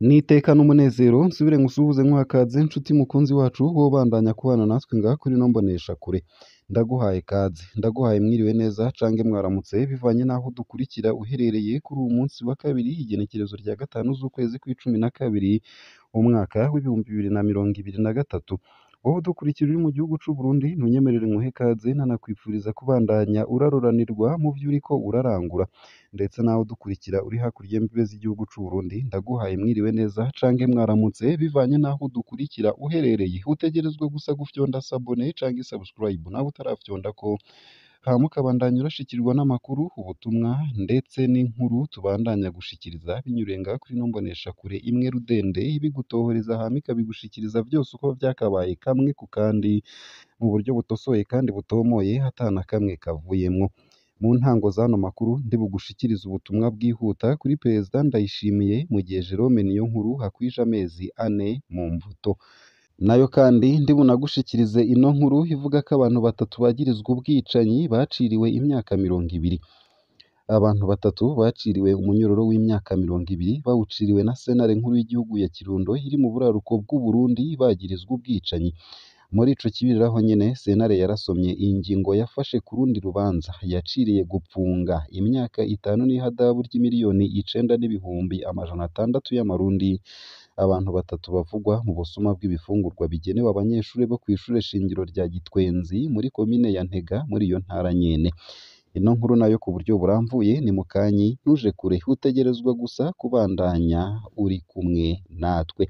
N'iteka n'umunezero nsubire ngusuhuze nkwakaze nshuti mukunzi wacu wobandanya kubana natwe ngaha kuri ino mboneshakure. Ndaguhaye kaze, ndaguhaye mwiriwe neza cange mwaramutse bivanye n'aho dukurikira uherereye kuri uwu munsi wa kabiri igenekerezo rya gatanu z'ukwezi kw'icumi na kabiri umwaka w'ibihumbi bibiri na mirongo ibiri na gatatu. Wowe udukurikira uri mu gihugu c'u Burundi ntunyemerere nkuhe kaze nanakwifuriza kubandanya uraroranirwa mu vyo uriko urarangura, ndetse nawe udukurikira uri hakurya y'imbibe z'igihugu c'u Burundi ndaguhaye mwiriwe neza cange mwaramutse bivanye n'aho udukurikira uherereye. Utegerezwa gusa gufyonda sabone cange subscribe nawe utarafyondako, hama ukabandanya urashikirwa n'amakuru, ubutumwa ndetse n'inkuru tubandanya gushikiriza binyuriye ngaha kuri ino mboneshakure imwe rudende ibigutohoreza hama ikabigushikiriza vyose uko vyakabaye kamwe ku kandi mu buryo butosoye kandi butomoye atana kamwe kavuyemwo. Mu ntango z'ano makuru ndibugushikiriza ubutumwa bwihuta kuri Perezida Ndayishimiye mu gihe Jerome Niyonkuru hakwije amezi ane mu mvuto. Nayo kandi ndibunagushikirize ino nkuru ivuga ko abantu batatu bagirizwa ubwicanyi baciriwe imyaka 20. Abantu batatu baciriwe umunyororo w'imyaka 20 bawuciriwe na sentare nkuru y'igihugu ya Kirundo iri mu buraruko bw'u Burundi bagirizwa ubwicanyi. Muri ico kibiriraho nyene sentare yarasomye iyi ngingo yafashe ku rundi rubanza yaciriye gupfunga imyaka 5 n'ihadabu ry'imiliyoni 9,600 y'amarundi abantu batatu bavugwa mu busuma bw'ibifungurwa bigenewe abanyeshuri bo kw'ishure shingiro rya Gitwenzi muri komine ya Ntega muri iyo ntara nyene. Ino nkuru nayo ku buryo buramvuye ni mukanyi ntuje kure, utegerezwa gusa kubandanya uri kumwe natwe.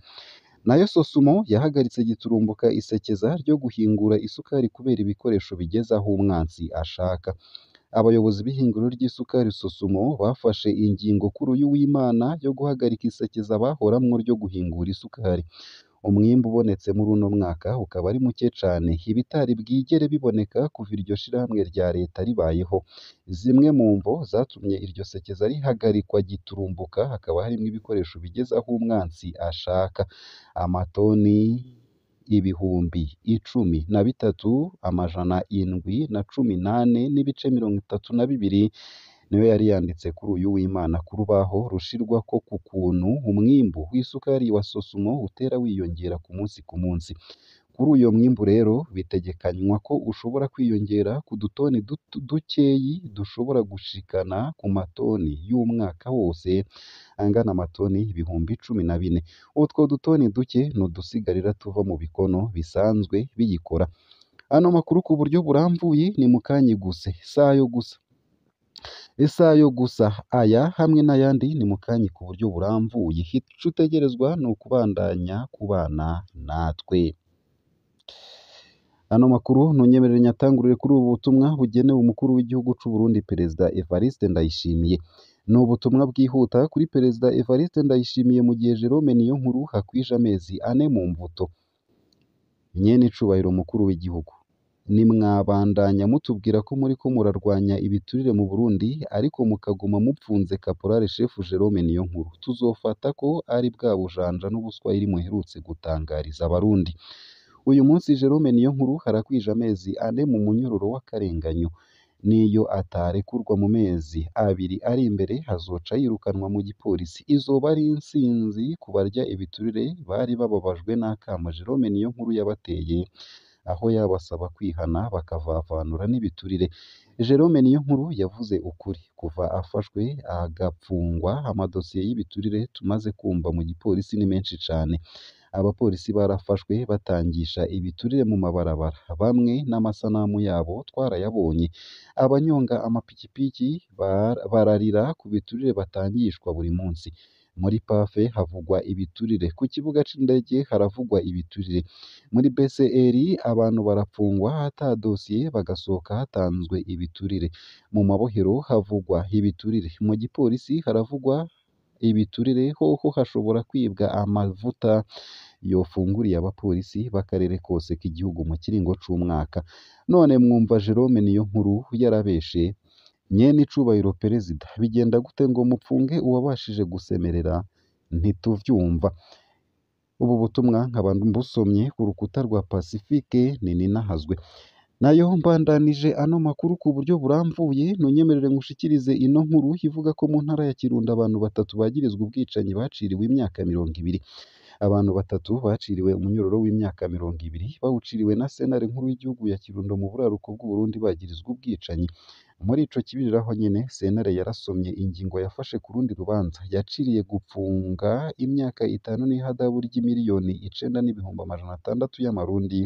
Nayo Sosumo yahagaritse giturumbuka isekeza ryo guhingura isukari kubera ibikoresho bigeze aho umwansi ashaka. Abayobozi b'ihinguriro ry'isukari Sosumo bafashe ingingo kuri uyu w'Imana yo guhagarika isekeza bahoramwo ryo guhingura isukari. Umwimbu ubonetse muri uno mwaka ukaba ari muke cane, ibitari bwigere biboneka kuva iryo shirahamwe rya leta ribayeho. Zimwe mu mvo zatumye iryo sekeza rihagarikwa giturumbuka hakaba harimwo ibikoresho bigeze aho umwansi ashaka. Amatoni 13,718 n'ibice 32 niyo yari yanditse kuri uyu w'Imana ku rubaho rushirwako ku kuntu umwimbu w'isukari wa Sosumo utera wiyongera ku munsi. Kuri uyo mwimbu rero bitegekanywa ko ushobora kwiyongera ku dutoni dukeyi dushobora gushikana ku matoni y'umwaka wose angana amatoni 14,000. Utwo dutoni duke nudusigarira tuva mu bikono bisanzwe biyikora. Ano makuru ku buryo buramvuye ni mukanyi guse isayo gusa aya hamwe n'ayandi ni mukanyi ku buryo buramvuye. Ico utegerezwa ni ukubandanya kubana natwe. Ano makuru ntunyemerere nyatangurire kuri ubu butumwa bugenewe umukuru w'igihugu c'u Burundi Perezida Evariste Ndayishimiye. Ni ubutumwa bwihuta kuri Perezida Evariste Ndayishimiye mu gihe Jerome Niyonkuru hakwije amezi ane mu mvuto. Nyene icubahiro mukuru w'igihugu, nimwabandanya mutubwira ko muriko murarwanya ibiturire mu Burundi ariko mukaguma mupfunze Caporal Chef Jerome Niyonkuru, tuzofata ko ari bwa bujanja n'ubuswahili muherutse gutangariza abarundi. Uyu munsi Jerome Niyonkuru harakwije amezi ane mu munyororo w'akarenganyo. Niyo atarekurwa mu mezi 2 ari imbere hazoca yirukanwa mu gipolisi. Izoba ari intsinzi ku barya ibiturire bari bababajwe n'akamo Jerome Niyonkuru yabateye, aho yabasaba kwihana bakavavanura n'ibiturire. Jerome Niyonkuru yavuze ukuri kuva afashwe agapfungwa. Amadosiye y'ibiturire tumaze kumva mu gipolisi ni menshi cane. Abapolisi barafashwe batangisha ibiturire mu mabarabara, bamwe n'amasanamu yabo twarayabonye. Abanyonga amapikipiki bararira ku biturire batangishwa buri munsi. Muri pafe havugwa ibiturire, ku kibuga c'indege haravugwa ibiturire, muri BCR abantu barapfungwa ata dosiye bagasohoka hatanzwe ibiturire. Mu mabohero havugwa ibiturire, mu gipolisi haravugwa ibiturire. Hoho hashobora kwibwa amavuta yofunguriye abapolisi b'akarere kose k'igihugu mu kiringo c'umwaka. None mwumva Jerome Niyonkuru yarabeshe nyene icubahiro Perezida, bigenda gute ngo mupfunge uwabashije gusemerera? Ntituvyumva. Ubu butumwa nkaba mbusomye ku rukuta rwa Pacifique Nininahazwe. nayo mbandanije ano makuru ku buryo burambuye ntunyemerere ngushikirize ino nkuru ivuga ko mu ntara ya Kirundo abantu batatu bagirizwa ubwicanyi baciriwe imyaka 20. Abantu batatu baciriwe umunyororo w'imyaka 20 bawuciriwe na sentare nkuru y'igihugu ya Kirundo mu buraruko bw'u Burundi bagirizwa ubwicanyi. Muri ico kibiriraho nyene sentare yarasomye ingingo yafashe ku rundi rubanza yaciriye gupfunga imyaka 5 n'ihadabu ry'imiliyoni 9,600 y'amarundi.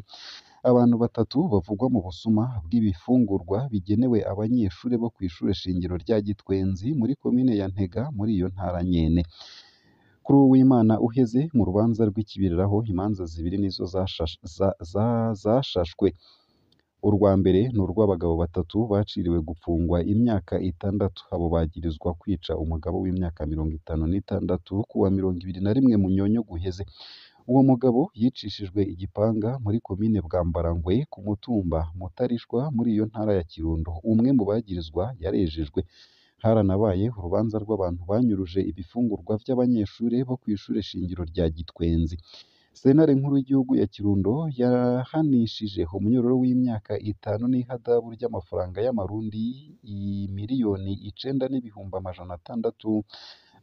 Abantu batatu bavugwa mu busuma bw'ibifungurwa bigenewe abanyeshure bo kw'ishure shingiro rya Gitwenzi muri komine ya Ntega muri iyo ntara nyene. Kuri Uwimana uheze mu rubanza rw'ikibiriraho imanza zibiri nizo zashashwe. Urwa mbere ni urw'abagabo batatu baciriwe gupfungwa imyaka 6. Abo bagirizwa kwica umugabo w'imyaka 56 kuwa 21 Munyonyo guheze. Uwo mugabo yicishijwe igipanga muri komine Bwambarangwe ku mutumba Mutarishwa muri iyo ntara ya Kirundo. Umwe mu bagirizwa yarejejwe. Haranabaye urubanza rw'abantu banyuruje ibifungurwa vy'abanyeshure bo kw'ishure shingiro rya Gitwenzi. Sentare nkuru y'igihugu ya Kirundo yahanishije umunyororo w'imyaka 5 n'ihadabu ry'amafaranga y'amarundi imiliyoni 9,600.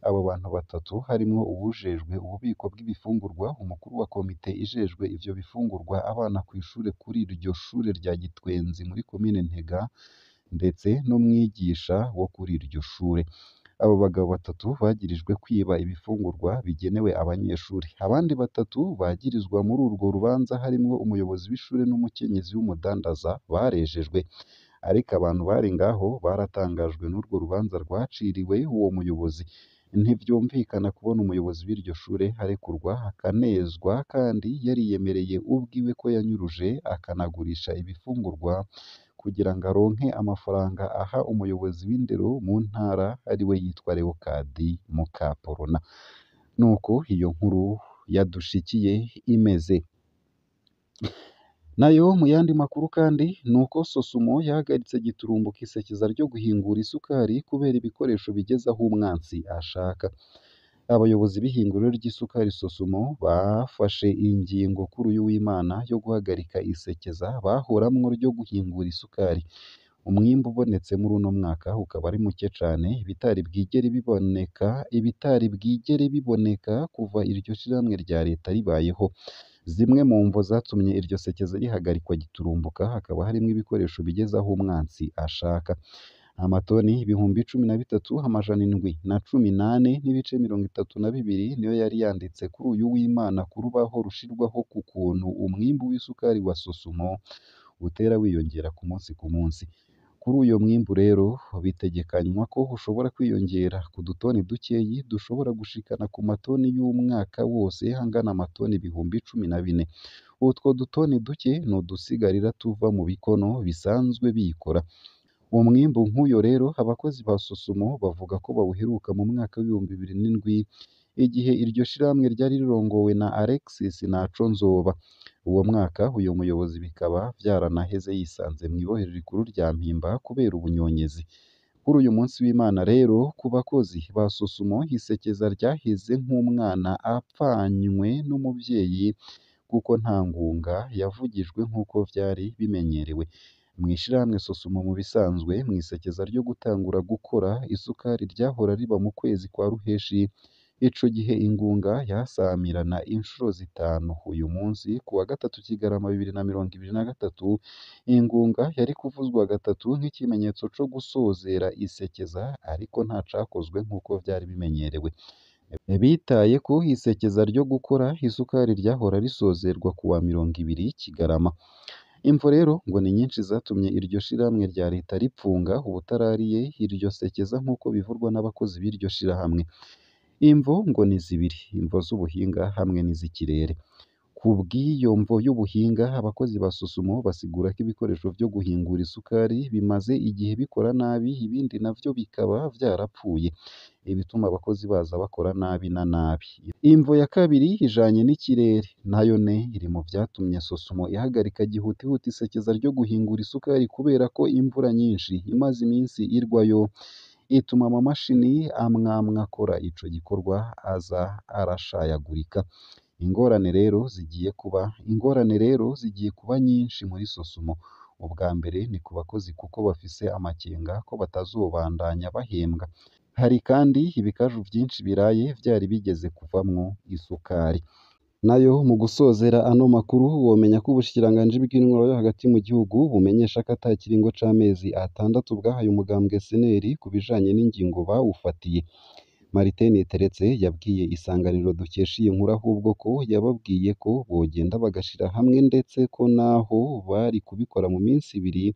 Abo bantu batatu harimwo uwujejwe ububiko bw'ibifungurwa, umukuru wa komite ijejwe ivyo bifungurwa abana kw'ishure kuri iryo shure rya Gitwenzi muri komine Ntega, ndetse n'umwigisha wo kuri iryo shure. Abo bagabo batatu bagirijwe kwiba ibifungurwa bigenewe abanyeshuri. Abandi batatu bagirizwa muri urwo rubanza harimwo umuyobozi w'ishure n'umukenyezi w'umudandaza barejejwe. Ariko abantu bari ngaho baratangajwe n'urwo rubanza rwaciriwe uwo muyobozi. Ntivyumvikana kubona umuyobozi w'iryo shure arekurwa akanezwa kandi yariyemereye ubwiwe ko yanyuruje akanagurisha ibifungurwa kugira ngo aronke amafaranga aha umuyobozi w'indero mu ntara ariwe yitwa Leokadi Mukaporona. Nuko iyo nkuru yadushikiye imeze. Nayo mu yandi makuru kandi nuko Sosumo yahagaritse giturumbuka isekeza ryo guhingura isukari kubera ibikoresho bigeze aho umwansi ashaka. Abayobozi b'ihinguriro ry'isukari Sosumo bafashe ingingo kuri uyu w'Imana yo guhagarika isekeza bahoramwo ryo guhingura isukari. Umwimbu ubonetse muri uno mwaka ukaba ari muke cane, ibitari bwigere biboneka kuva iryo shirahamwe rya leta ribayeho. Zimwe mu mvo zatumye iryo sekeza rihagarikwa giturumbuka hakaba harimwo ibikoresho bigeze aho umwansi ashaka. Amatoni 13,718 n'ibice 32 niyo yari yanditse kuri uyu w'Imana ku rubaho rushirwaho ku kuntu umwimbu w'isukari wa Sosumo utera wiyongera ku munsi ku munsi. Kuri uyo mwimbu rero bitegekanywa ko ushobora kwiyongera ku dutoni dukeyi dushobora gushikana ku matoni y'umwaka wose angana amatoni 14,000. Utwo dutoni duke ni udusigarira tuva mu bikono bisanzwe biyikora. Uwo mwimbu nk'uyo rero abakozi ba Sosumo bavuga ko bawuheruka mu mwaka w'2007 igihe iryo shirahamwe ryari rirongowe na Alexis Nconzoba. Uwo mwaka uyo muyobozi bikaba vyaranaheze yisanze mw'ibohero rikuru rya Mpimba kubera ubunyonyezi. Kuri uyu munsi w'Imana rero ku bakozi ba Sosumo isekeza ryaheze nk'umwana apfanywe n'umuvyeyi kuko nta ngunga yavugijwe nk'uko vyari bimenyerewe. Mw'ishirahamwe Sosumo mu bisanzwe mw'isekeza ryo gutangura gukora isukari ryahora riba mu kwezi kwa Ruheshi. Ico gihe ingunga yasamirana inshuro zitanu. Uyu munsi ku wa 3 Kigarama 2023 ingunga yari kuvuzwa gatatu nk'ikimenyetso co gusozera isekeza, ariko nta cakozwe nk'uko vyari bimenyerewe. Bitaye ku isekeza ryo gukora isukari ryahora risozerwa ku wa 20 Kigarama. Imvo rero ngo ni nyinshi zatumye iryo shirahamwe rya leta ripfunga ubutarariye iryo sekeza nk'uko bivurwa n'abakozi b'iryo shirahamwe. Imvo ngo ni zibiri, imvo z'ubuhinga hamwe n'iz'ikirere. Ku bw'iyo mvo y'ubuhinga abakozi ba Sosumo basigura ko ibikoresho vyo guhingura isukari bimaze igihe bikora nabi, ibindi navyo bikaba vyarapfuye, ibituma abakozi baza bakora nabi na nabi. Imvo ya kabiri ijanye n'ikirere, nayo iri mu vyatumye Sosumo ihagarika gihutihuti isekeza ryo guhingura isukari kubera ko imvura nyinshi imaze iminsi irwayo ituma amamashini amwamwe akora ico gikorwa aza arashayagurika. Ingorane rero zigiye kuba nyinshi muri Sosumo. ubwa mbere ni ku bakozi kuko bafise amakenga ko batazobandanya bahembwa. Hari kandi ibikaju vyinshi biraye vyari bigeze kuvamwo isukari. Nayo mu gusozera ano makuru womenya ko ubushikiranganji bw'intwaro yo hagati mu gihugu bumenyesha ko ata kiringo c'amezi 6 bwahaye umugambwe SNL ku bijanye n'ingingo bawufatiye. Martin Niteretse yabwiye Isanganiro dukesha iyi nkuru ahubwo ko yababwiye ko bogenda bagashira hamwe ndetse ko naho bari kubikora mu minsi 2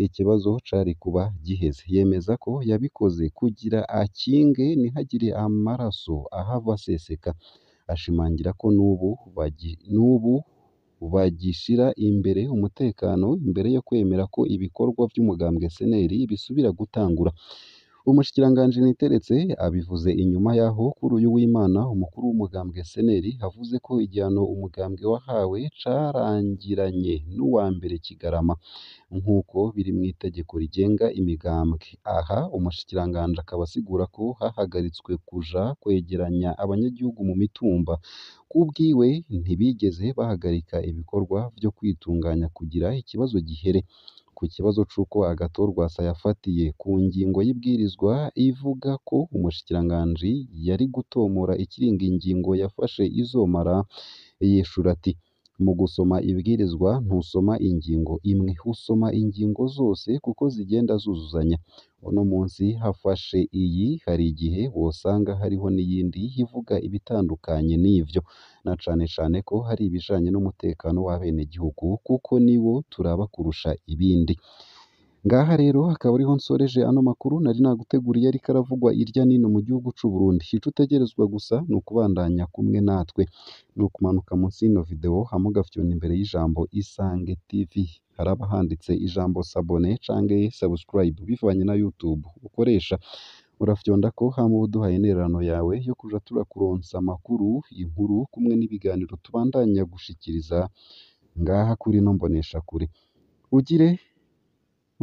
ikibazo cari kuba giheze. Yemeza ko yabikoze kugira akinge ntihagire amaraso ahava aseseka. Ashimangira ko n'ubu bagishira imbere umutekano imbere yo kwemera ko ibikorwa vy'umugambwe SNL bisubira gutangura. Umushikiranganji Niteretse abivuze inyuma yaho kuri uyu w'Imana umukuru w'umugambwe SNL avuze ko igihano umugambwe wahawe carangiranye n'uwa mbere Kigarama nk'uko biri mu itegeko rigenga imigambwe. Aha umushikiranganji akaba asigura ko hahagaritswe kuja kwegeranya abanyagihugu mu mitumba. Kubwiwe ntibigeze bahagarika ibikorwa vyo kwitunganya kugira ikibazo gihere. Ku kibazo c'uko Agathon Rwasa yafatiye ku ngingo y'ibwirizwa ivuga ko umushikiranganji yari gutomora ikiringo ingingo yafashe izomara, yishura ati mu gusoma ibwirizwa ntusoma ingingo imwe, usoma ingingo zose kuko zigenda zuzuzanya. Uno munsi hafashe iyi, hari igihe wosanga hariho n'iyindi ivuga ibitandukanye n'ivyo, na cane cane ko hari ibijanye n'umutekano w'abenegihugu kuko niwo turaba kurusha ibindi. Ngaha rero akaba ariho nsoreje ano makuru nari naguteguriye ariko aravugwa irya nino mu gihugu c'u Burundi. Ico utegerezwa gusa ni ukubandanya kumwe natwe, ni ukumanuka munsi y'ino video hama ugafyona imbere y'ijambo Isange TV, haraba handitse ijambo s'abonner canke subscribe bivanye na YouTube ukoresha, urafyondako hama uba uduhaye intererano yawe yo kuja turakuronsa amakuru, inkuru kumwe n'ibiganiro tubandanya gushikiriza ngaha kuri ino mboneshakure. Ugire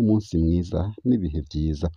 umunsi mwiza n'ibihe vyiza.